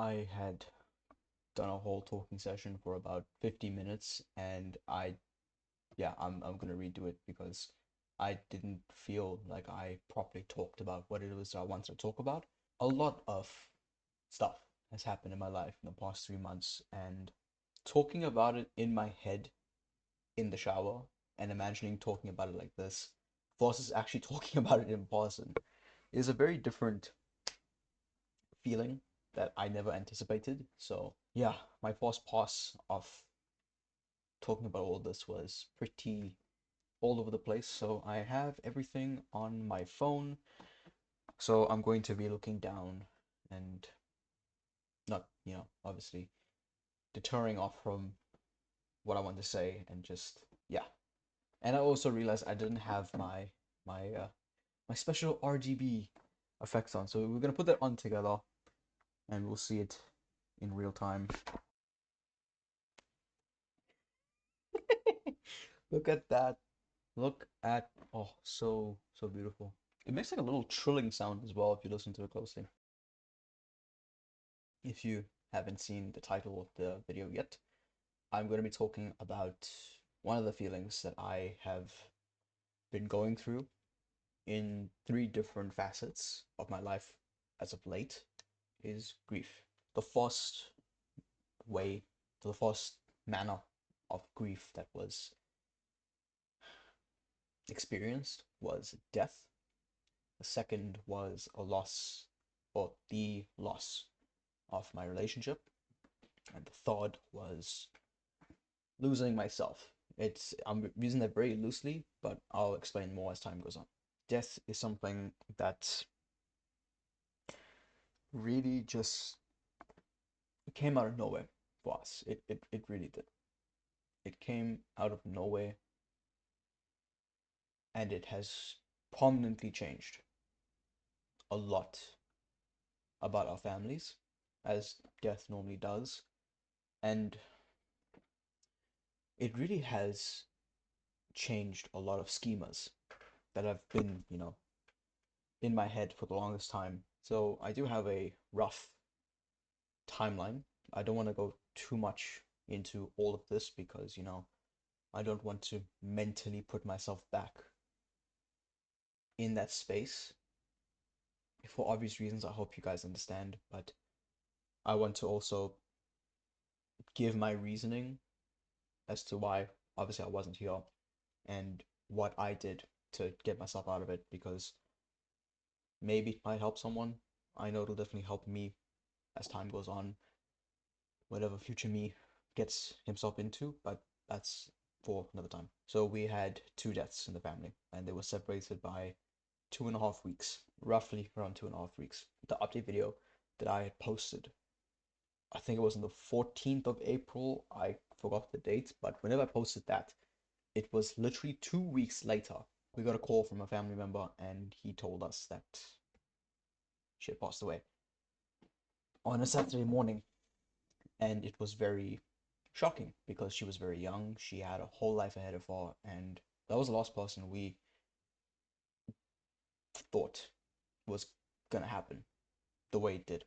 I had done a whole talking session for about 50 minutes, and I'm gonna redo it because I didn't feel like I properly talked about what it was I wanted to talk about. A lot of stuff has happened in my life in the past 3 months, and talking about it in my head in the shower and imagining talking about it like this versus actually talking about it in person is a very different feeling that I never anticipated. So yeah, my first pass of talking about all this was pretty all over the place. So I have everything on my phone. So I'm going to be looking down and not, obviously deterring off from what I want to say and just yeah. And I also realized I didn't have my my special RGB effects on. So we're gonna put that on together and we'll see it in real time. Look at that. Look at, oh, so beautiful. It makes like a little trilling sound as well if you listen to it closely. If you haven't seen the title of the video yet, I'm going to be talking about one of the feelings that I have been going through in three different facets of my life as of late is grief. The first way, the first manner of grief that was experienced was death. The second was a loss, or the loss of my relationship. And the third was losing myself. I'm using that very loosely, but I'll explain more as time goes on. Death is something that really just came out of nowhere for us. It really did. It came out of nowhere and it has prominently changed a lot about our families, as death normally does. And it really has changed a lot of schemas that have been, in my head for the longest time. So I do have a rough timeline. I don't want to go too much into all of this because, I don't want to mentally put myself back in that space. For obvious reasons, I hope you guys understand, but I want to also give my reasoning as to why obviously I wasn't here and what I did to get myself out of it because maybe it might help someone. I know it'll definitely help me as time goes on, whatever future me gets himself into, but that's for another time. So we had two deaths in the family, and they were separated by 2.5 weeks, roughly around 2.5 weeks. The update video that I had posted, I think it was on the 14th of April. I forgot the date, but whenever I posted that, it was literally 2 weeks later. We got a call from a family member, and he told us that she had passed away on a Saturday morning. And it was very shocking because she was very young. She had a whole life ahead of her, and that was the last person we thought was gonna happen the way it did.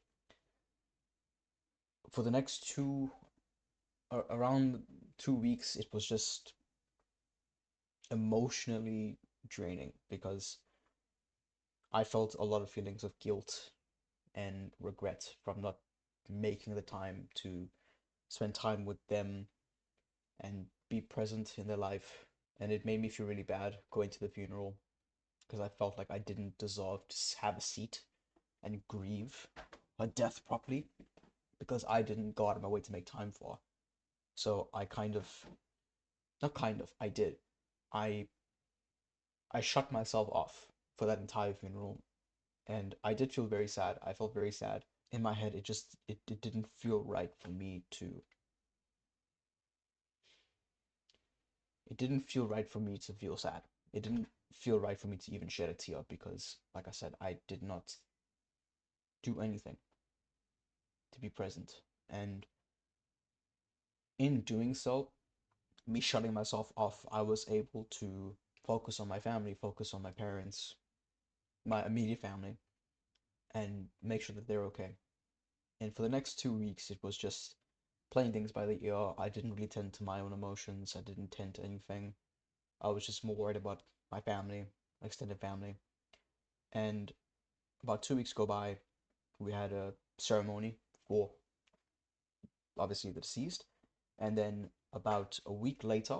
For the next around 2 weeks, it was just emotionally draining because I felt a lot of feelings of guilt and regret from not making the time to spend time with them and be present in their life. And it made me feel really bad going to the funeral because I felt like I didn't deserve to have a seat and grieve her death properly because I didn't go out of my way to make time for her. So I kind of, not kind of, I did. I I shut myself off for that entire funeral, and I did feel very sad. I felt very sad. In my head, it didn't feel right for me to. It didn't feel right for me to feel sad. It didn't feel right for me to even shed a tear because, like I said, I did not do anything to be present. And in doing so, me shutting myself off, I was able to focus on my family, focus on my parents, my immediate family, and make sure that they're okay. And for the next 2 weeks, it was just playing things by the ear. I didn't really tend to my own emotions. I didn't tend to anything. I was just more worried about my family, my extended family. And about 2 weeks go by, we had a ceremony for obviously the deceased. And then about a week later,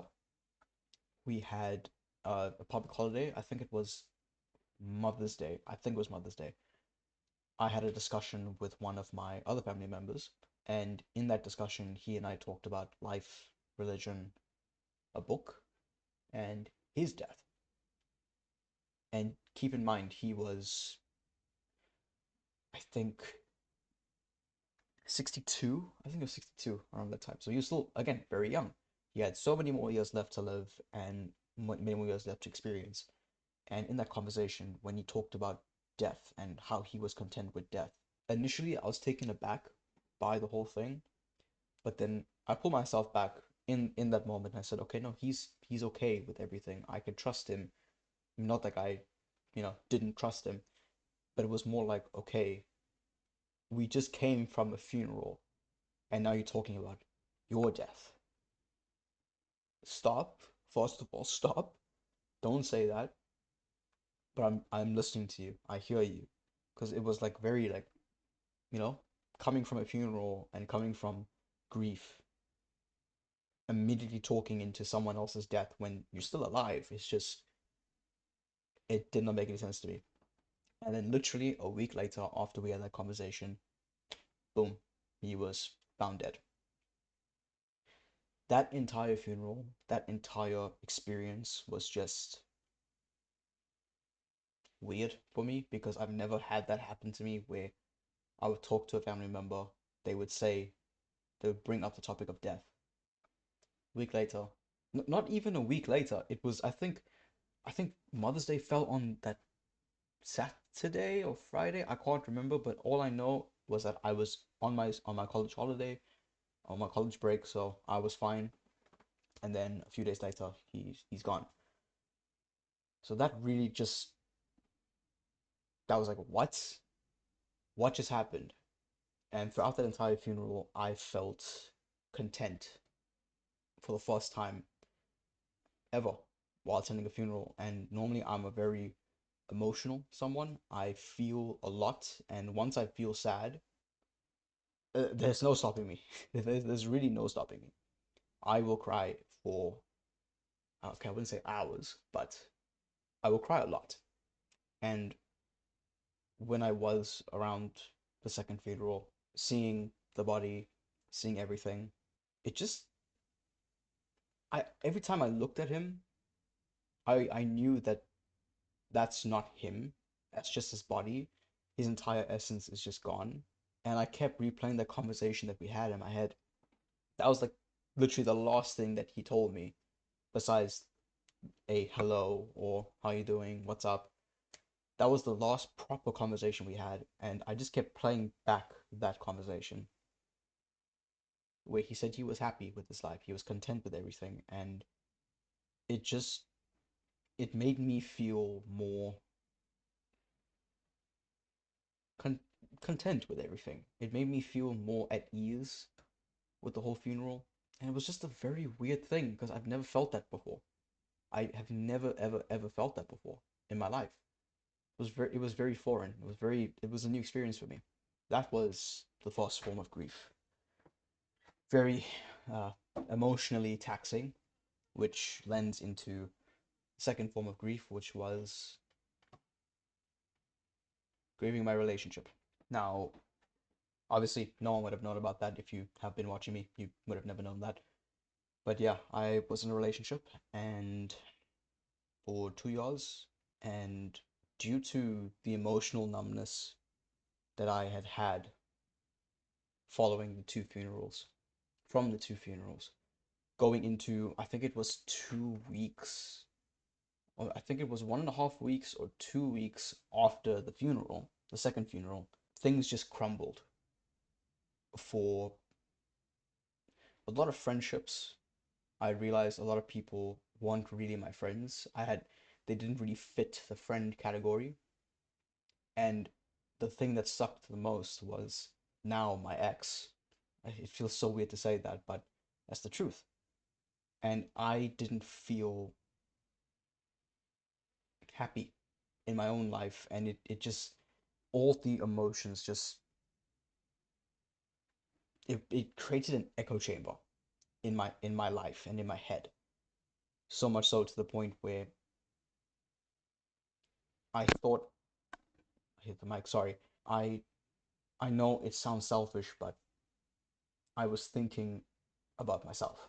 we had a public holiday. I think it was Mother's Day. I think it was Mother's Day. I had a discussion with one of my other family members, and in that discussion, he and I talked about life, religion, a book, and his death. And keep in mind, he was, I think, 62. I think he was 62 around that time. So he was still, again, very young. He had so many more years left to live and many more years left to experience. And in that conversation, when he talked about death and how he was content with death, initially I was taken aback by the whole thing, but then I pulled myself back in that moment and I said, okay, no, he's okay with everything. I can trust him. Not like I, didn't trust him, but it was more like, okay, we just came from a funeral and now you're talking about your death. Stop. First of all, stop. Don't say that. But I'm listening to you. I hear you. Because it was like very like, you know, coming from a funeral and coming from grief, immediately talking into someone else's death when you're still alive. It's just it did not make any sense to me. And then literally a week later, after we had that conversation, boom, he was found dead. That entire funeral, that entire experience was just weird for me because I've never had that happen to me where I would talk to a family member, they would say, they would bring up the topic of death. A week later, not even a week later, it was, I think Mother's Day fell on that Saturday or Friday. I can't remember, but all I know was that I was on my college holiday, on my college break, so I was fine. And then a few days later, he's gone. So that really just that was like what just happened? And throughout that entire funeral, I felt content for the first time ever while attending a funeral. And normally I'm a very emotional someone. I feel a lot, and once I feel sad, there's no stopping me. There's really no stopping me. I will cry for, okay, I wouldn't say hours, but I will cry a lot. And when I was around the second funeral, seeing the body, seeing everything, it just, every time I looked at him, I knew that that's not him. That's just his body. His entire essence is just gone. And I kept replaying the conversation that we had in my head. That was like literally the last thing that he told me, besides a hello or how you doing, what's up. That was the last proper conversation we had, and I just kept playing back that conversation where he said he was happy with his life, he was content with everything, and it just it made me feel more con- content with everything. It made me feel more at ease with the whole funeral, and it was just a very weird thing because I've never felt that before. I have never ever ever felt that before in my life. It was very foreign. It was a new experience for me. That was the first form of grief. Very uh, emotionally taxing, which lends into the second form of grief, which was grieving my relationship. Now, obviously, no one would have known about that if you have been watching me. You would have never known that. But yeah, I was in a relationship and for 2 years, and due to the emotional numbness that I had had following the two funerals, from the two funerals, going into, I think it was 2 weeks, or I think it was 1.5 weeks or 2 weeks after the funeral, the second funeral, things just crumbled for a lot of friendships. I realized a lot of people weren't really my friends. They didn't really fit the friend category. And the thing that sucked the most was now my ex. It feels so weird to say that, but that's the truth. And I didn't feel happy in my own life, and it just, all the emotions just, it created an echo chamber in my life and in my head. So much so to the point where I thought, I hit the mic, sorry. I I know it sounds selfish, but I was thinking about myself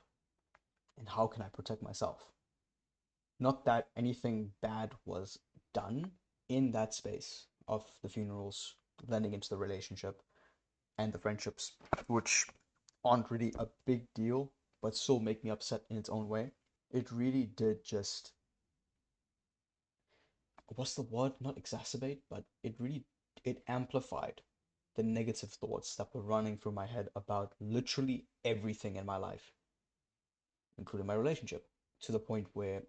and how can I protect myself? Not that anything bad was done in that space of the funerals, blending into the relationship and the friendships, which aren't really a big deal, but still make me upset in its own way. It really did just, what's the word? Not exacerbate, but it amplified the negative thoughts that were running through my head about literally everything in my life, including my relationship, to the point where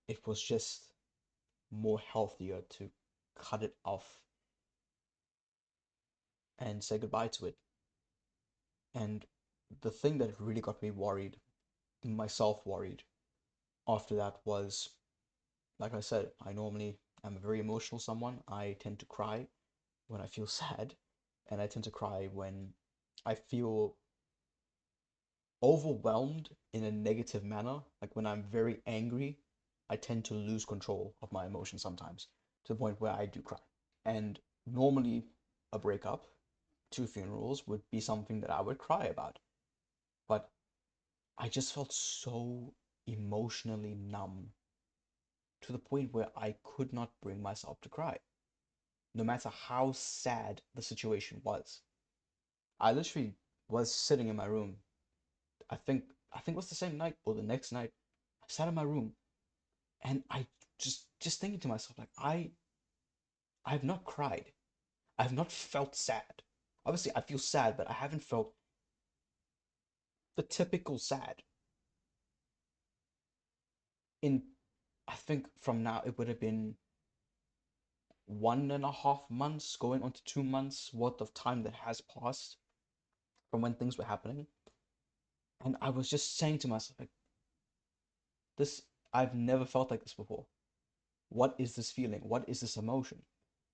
it was just more healthier to cut it off and say goodbye to it. And the thing that really got me worried, myself worried, after that was, like I said, I normally am a very emotional someone. I tend to cry when I feel sad, and I tend to cry when I feel overwhelmed in a negative manner. Like when I'm very angry, I tend to lose control of my emotions sometimes to the point where I do cry. And normally, a breakup, two funerals would be something that I would cry about. But I just felt so emotionally numb to the point where I could not bring myself to cry, no matter how sad the situation was. I literally was sitting in my room. I think it was the same night or the next night. I sat in my room and I just thinking to myself like I have not cried. I have not felt sad. Obviously, I feel sad, but I haven't felt the typical sad in, I think from now it would have been 1.5 months going on to 2 months worth of time that has passed from when things were happening. And I was just saying to myself, like, this, I've never felt like this before. What is this feeling? What is this emotion?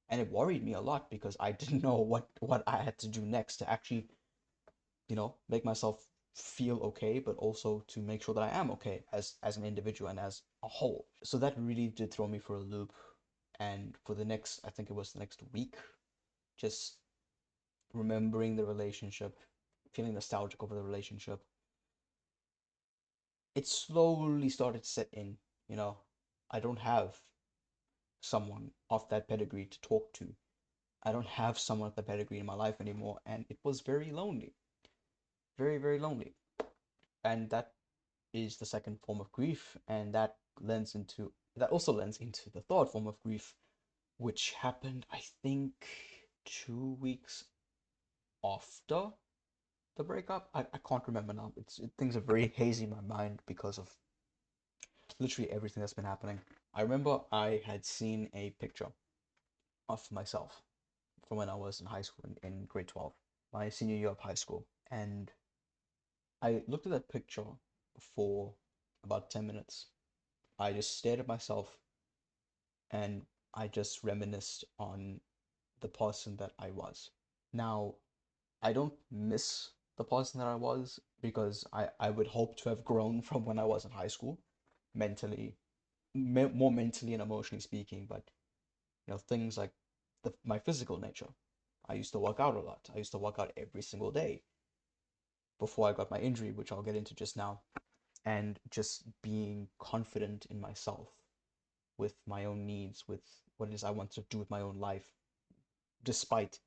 And it worried me a lot because I didn't know what I had to do next to actually, make myself feel okay, but also to make sure that I am okay as an individual and as a whole. So that really did throw me for a loop. And for the next, I think it was the next week, just remembering the relationship, feeling nostalgic over the relationship, it slowly started to set in. You know, I don't have someone of that pedigree to talk to. I don't have someone of that pedigree in my life anymore, and it was very lonely, very, very lonely. And that is the second form of grief, and that also lends into the third form of grief, which happened, I think, 2 weeks after the breakup. I can't remember now. Things are very hazy in my mind because of literally everything that's been happening. I remember I had seen a picture of myself from when I was in high school in grade 12, my senior year of high school. And I looked at that picture for about 10 minutes. I just stared at myself and I just reminisced on the person that I was. Now, I don't miss the person that I was because I would hope to have grown from when I was in high school, mentally, more mentally and emotionally speaking, but things like my physical nature. I used to work out a lot. I used to work out every single day before I got my injury, which I'll get into just now, and just being confident in myself with my own needs, with what it is I want to do with my own life, despite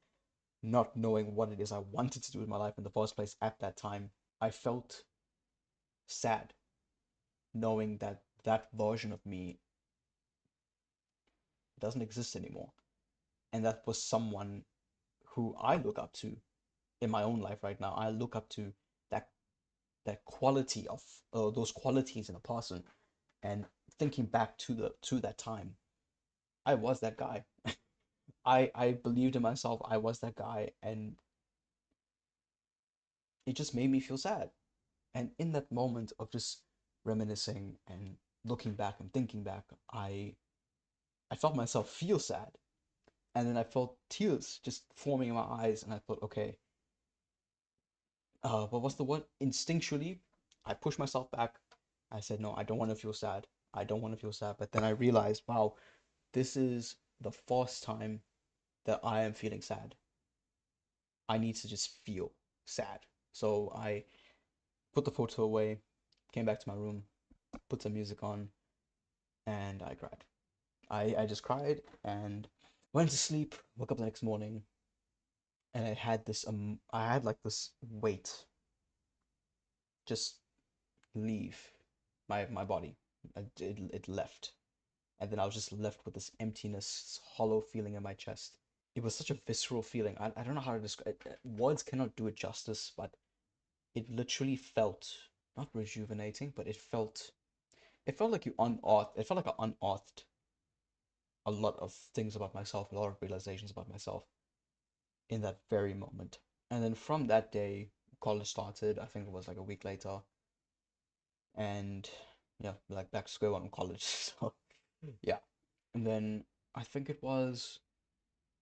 not knowing what it is I wanted to do with my life in the first place at that time. I felt sad knowing that that version of me doesn't exist anymore. And that was someone who I look up to in my own life right now. I look up to that that quality of those qualities in a person, and thinking back to that time, I was that guy. I believed in myself. I was that guy, and it just made me feel sad. And in that moment of just reminiscing and looking back and thinking back, I felt myself feel sad. And then I felt tears just forming in my eyes, and I thought, okay, what was the word? Instinctually, I pushed myself back. I said, no, I don't want to feel sad. I don't want to feel sad. But then I realized, wow, this is the first time that I am feeling sad. I need to just feel sad. So I put the photo away, came back to my room, put some music on, and I cried. I just cried and went to sleep, woke up the next morning, and I had like this weight just leave my body. It left. And then I was just left with this emptiness, hollow feeling in my chest. It was such a visceral feeling. I don't know how to describe it. Words cannot do it justice, but it literally felt not rejuvenating, but it felt like you unearthed it felt like I unearthed a lot of things about myself, a lot of realizations about myself in that very moment. And then from that day, college started. I think it was like a week later, and yeah, like back to square one in college. So yeah, and then I think it was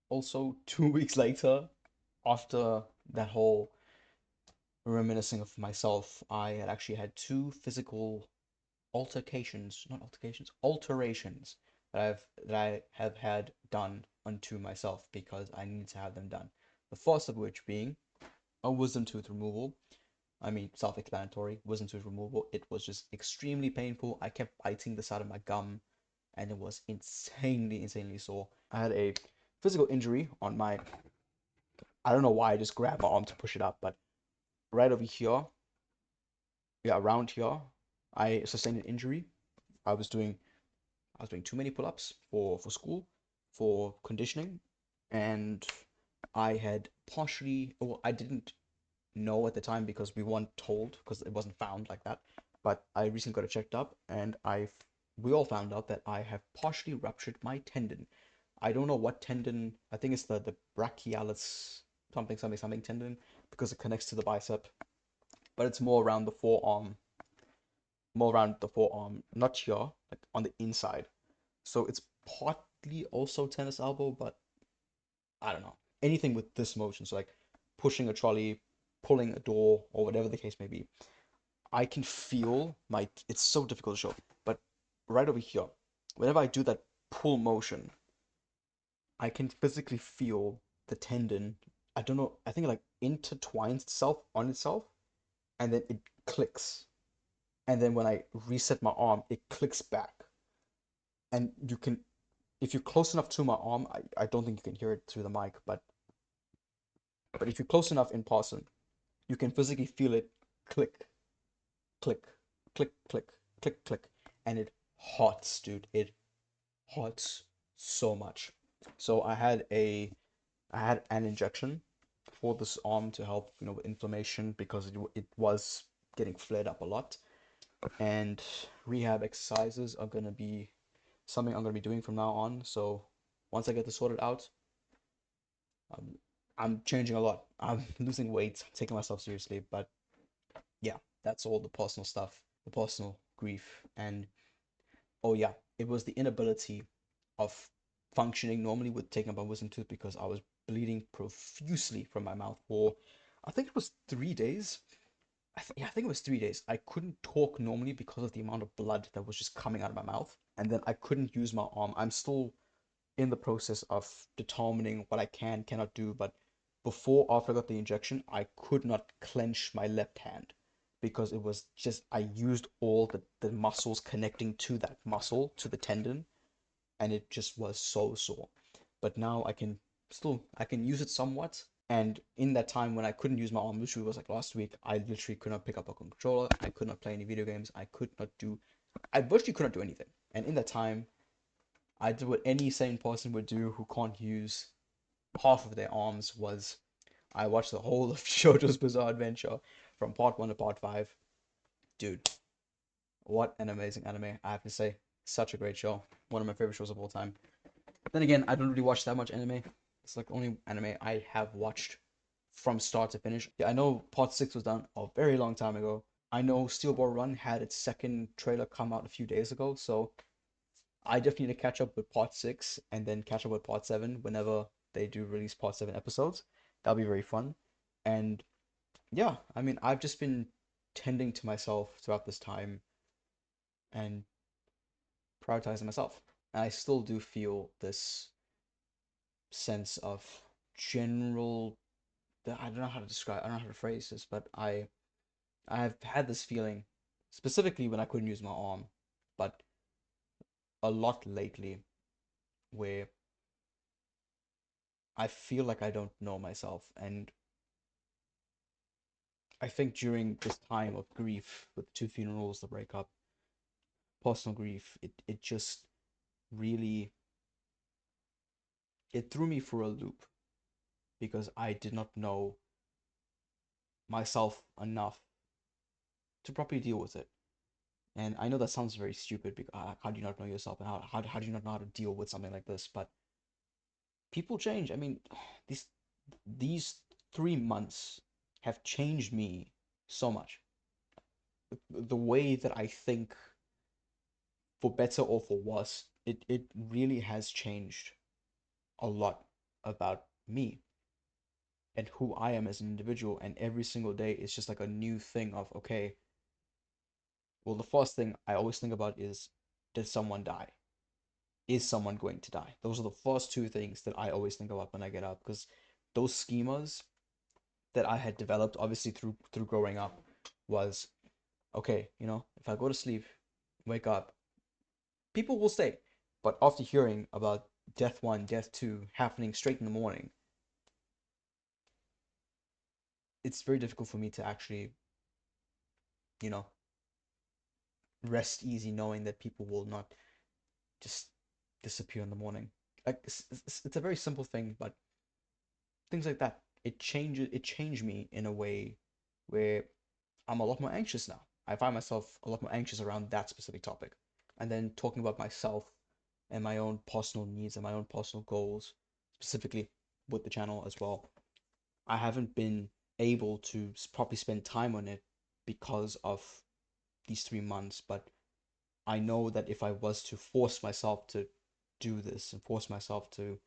also 2 weeks later, after that whole reminiscing of myself, I had actually had two physical altercations, not altercations, alterations that I have had done unto myself because I need to have them done. The first of which being a wisdom tooth removal. I mean, self-explanatory. Wisdom tooth removal. It was just extremely painful. I kept biting the side of my gum, and it was insanely sore. I had a physical injury on my. I don't know why I just grabbed my arm to push it up, but right over here, yeah, around here, I sustained an injury. I was doing I was doing too many pull-ups for school, for conditioning, and I had partially, well, I didn't know at the time because we weren't told because it wasn't found like that. But I recently got it checked up, and we all found out that I have partially ruptured my tendon. I don't know what tendon. I think it's the brachialis something tendon because it connects to the bicep, but it's more around the forearm, not here, like on the inside. So it's partly also tennis elbow, but I don't know. Anything with this motion, so like pushing a trolley, pulling a door, or whatever the case may be. I can feel it's so difficult to show, but right over here, whenever I do that pull motion, I can physically feel the tendon. I don't know, I think it like intertwines itself on itself, and then it clicks. And then when I reset my arm, it clicks back. And you can, if you're close enough to my arm, I don't think you can hear it through the mic, but if you're close enough in person, you can physically feel it click, click, click, click, click, click, and it hurts, dude. It hurts so much. So I had an injection for this arm to help, with inflammation because it was getting flared up a lot. And rehab exercises are gonna be something I'm gonna be doing from now on. So once I get this sorted out, um, I'm changing a lot. I'm losing weight, taking myself seriously, but yeah, that's all the personal stuff, the personal grief, and oh yeah, it was the inability of functioning normally with taking up my wisdom tooth because I was bleeding profusely from my mouth for, I think it was 3 days. Yeah, I think it was 3 days. I couldn't talk normally because of the amount of blood that was just coming out of my mouth, and then I couldn't use my arm. I'm still in the process of determining what I cannot do. But after I got the injection, I could not clench my left hand because it was just, I used all the muscles connecting to that muscle, to the tendon, and it just was so sore. But now I can use it somewhat. And in that time when I couldn't use my arm, which was like last week, I literally could not pick up a controller. I could not play any video games. I virtually could not do anything. And in that time, I did what any sane person would do who can't use half of their arms was I watched the whole of JoJo's Bizarre Adventure from part 1 to part 5. Dude, what an amazing anime, I have to say. Such a great show. One of my favorite shows of all time. Then again, I don't really watch that much anime. It's like the only anime I have watched from start to finish. Yeah, I know Part 6 was done a very long time ago. I know Steel Ball Run had its second trailer come out a few days ago, so I definitely need to catch up with Part 6 and then catch up with Part 7 whenever they do release Part 7 episodes. That'll be very fun. And yeah, I mean, I've just been tending to myself throughout this time and prioritizing myself. And I still do feel this sense of general, I don't know how to describe, I don't know how to phrase this, but I've had this feeling specifically when I couldn't use my arm, but a lot lately where I feel like I don't know myself. And I think during this time of grief with two funerals, the breakup, personal grief, it just really it threw me for a loop because I did not know myself enough to properly deal with it. And I know that sounds very stupid because how do you not know yourself and how do you not know how to deal with something like this? But people change. I mean, these these 3 months have changed me so much. The way that I think, for better or for worse, it really has changed a lot about me and who I am as an individual. And every single day is just like a new thing of, okay, well, the first thing I always think about is, did someone die? Is someone going to die? Those are the first two things that I always think about when I get up, because those schemas that I had developed, obviously through growing up, was okay. If I go to sleep, wake up, people will stay. But after hearing about death one, death two happening straight in the morning, it's very difficult for me to actually, you know, rest easy knowing that people will not just disappear in the morning. Like it's a very simple thing, but things like that, it changed me in a way where I'm a lot more anxious now. I find myself a lot more anxious around that specific topic. And then talking about myself and my own personal needs and my own personal goals, specifically with the channel as well. I haven't been able to properly spend time on it because of these 3 months, but I know that if I was to force myself to do this and force myself to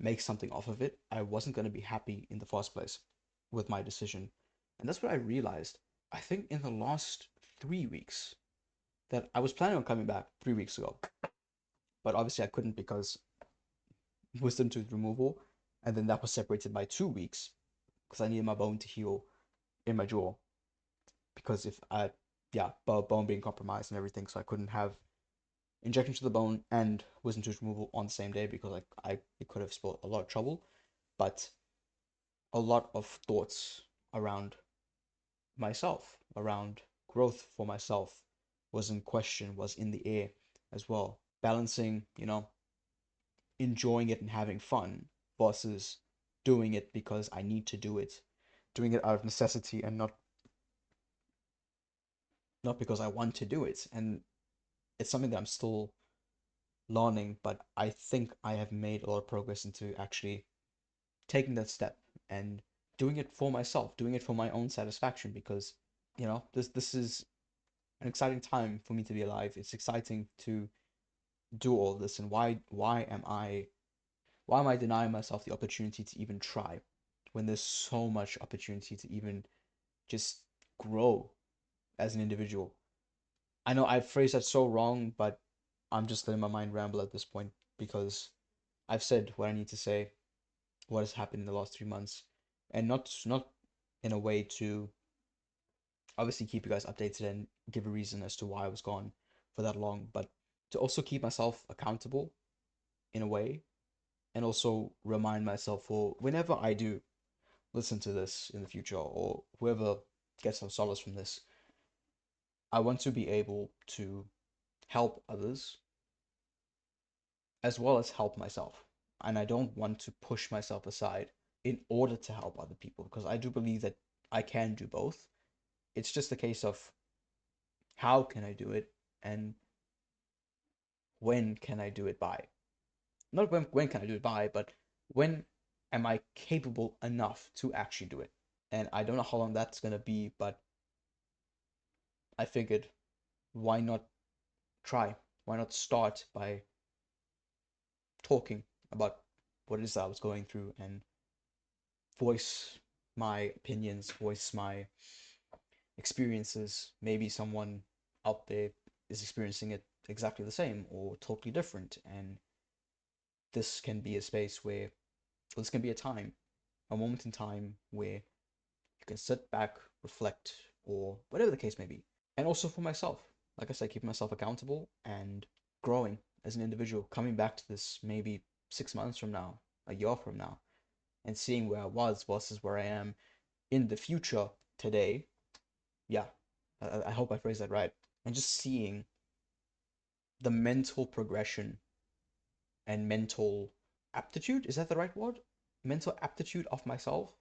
make something off of it, I wasn't going to be happy in the first place with my decision. And that's what I realized. I think in the last 3 weeks that I was planning on coming back 3 weeks ago, but obviously I couldn't because wisdom tooth removal, and then that was separated by 2 weeks because I needed my bone to heal in my jaw because if I, yeah, bone being compromised and everything, so I couldn't have injection to the bone and wisdom tooth removal on the same day because I it could have spelled a lot of trouble. But a lot of thoughts around myself, around growth for myself, was in question, was in the air as well. Balancing, enjoying it and having fun versus doing it because I need to do it, doing it out of necessity and not because I want to do it. And it's something that I'm still learning, but I think I have made a lot of progress into actually taking that step and doing it for myself, doing it for my own satisfaction because this is an exciting time for me to be alive. It's exciting to do all this, and why am I denying myself the opportunity to even try when there's so much opportunity to even just grow as an individual? I know I've phrased that so wrong, but I'm just letting my mind ramble at this point because I've said what I need to say, what has happened in the last 3 months, and not in a way to obviously keep you guys updated and give a reason as to why I was gone for that long, but to also keep myself accountable in a way and also remind myself for whenever I do listen to this in the future or whoever gets some solace from this, I want to be able to help others as well as help myself. And I don't want to push myself aside in order to help other people because I do believe that I can do both. It's just a case of how can I do it and when can I do it by? Not when can I do it by, but when am I capable enough to actually do it? And I don't know how long that's gonna be, but I figured, why not try? Why not start by talking about what it is I was going through and voice my opinions, voice my experiences. Maybe someone out there is experiencing it exactly the same or totally different, and this can be a space where, or this can be a time, a moment in time where you can sit back, reflect, or whatever the case may be. And also for myself, like I said, keeping myself accountable and growing as an individual, coming back to this maybe 6 months from now, a year from now, and seeing where I was versus where I am in the future today. Yeah, I hope I phrased that right. And just seeing the mental progression and mental aptitude, is that the right word? Mental aptitude of myself.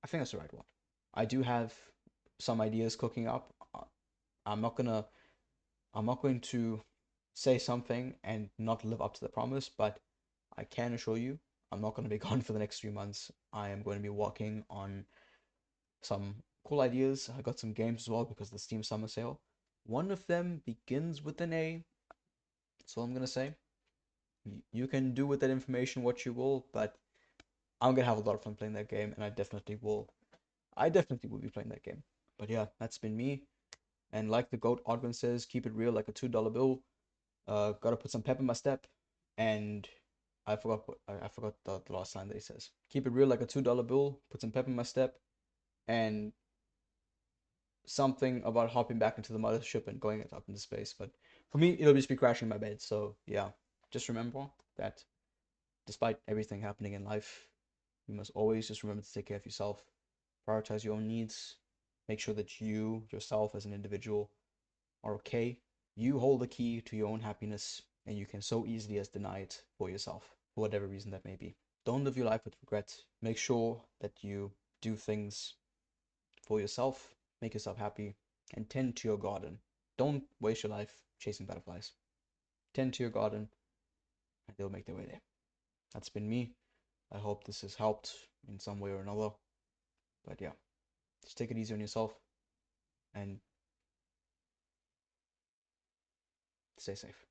I think that's the right word. I do have some ideas cooking up. I'm not gonna I'm not going to say something and not live up to the promise, but I can assure you I'm not going to be gone for the next 3 months. I am going to be working on some cool ideas. I got some games as well because of the Steam Summer Sale. One of them begins with an A. That's all I'm going to say. You can do with that information what you will, but I'm going to have a lot of fun playing that game, and I definitely will. I definitely will be playing that game. But yeah, that's been me. And like the GOAT Odwin says, keep it real like a $2 bill. Gotta put some pep in my step, and I forgot the last line that he says. Keep it real like a $2 bill. Put some pep in my step, and something about hopping back into the mothership and going up into space. But for me, it'll just be crashing in my bed. So yeah, just remember that despite everything happening in life, you must always just remember to take care of yourself, prioritize your own needs, make sure that you yourself as an individual are okay. You hold the key to your own happiness, and you can so easily as deny it for yourself, for whatever reason that may be. Don't live your life with regret. Make sure that you do things for yourself, make yourself happy, and tend to your garden. Don't waste your life chasing butterflies. Tend to your garden, and they'll make their way there. That's been me. I hope this has helped in some way or another. But yeah, just take it easy on yourself and stay safe.